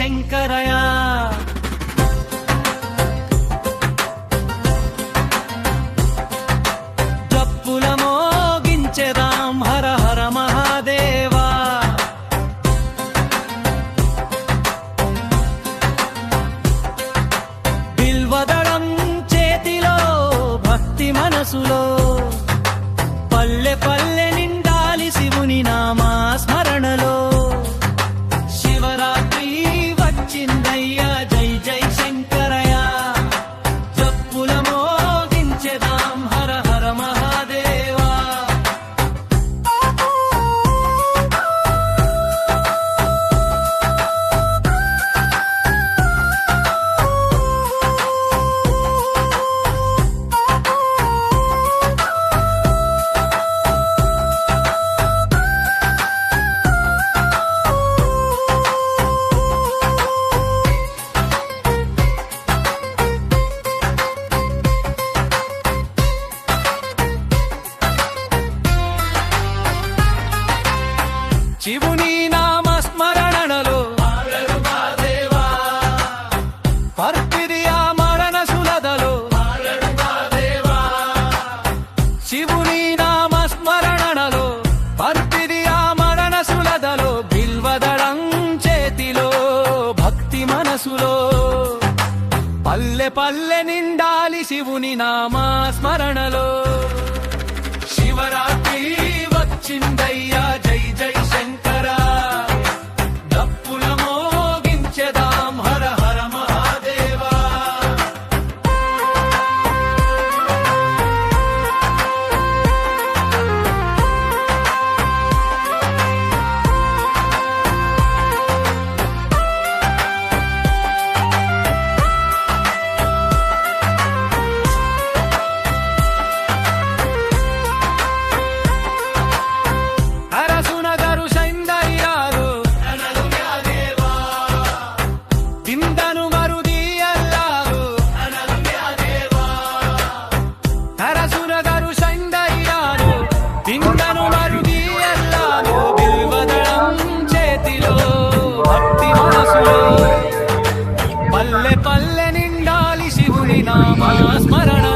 శంకరయ జప్పుల మోగించెదాం హర హర మహాదేవా బిల్వదళం చేతిలో భక్తి మనసులో పల్లె పల్లె నిండాలి శివుని నామా స్మరణలో శివరాత్రి వచ్చిందయ్యా జై జై శంకరయ జప్పుల మోగించెదాం హర హర మహాదేవా శివుని నామస్మరణలో పర్పిరియా మరణ సులదలో శివుని నామస్మరణలో పర్పిరియా మరణ సులదలో బిల్వదళం చేతిలో భక్తి మనసులో పల్లె పల్లె నిండాలి శివుని నామస్మరణలో శివరాత్రి వచ్చిందయ్యా జై జై శంకర డప్పుల మోగించెదాం హర హర మహాదేవా అరసునగరు సైందర్యాలు తిందను మరుదీయల్లాలు అరసునగరు సైందర్యాలు తిందను మరుదీయల్లాలు బిల్వదళం చేతిలో భక్తి మనసులో పల్లె పల్లె నిండాలి శివుని నామ స్మరణ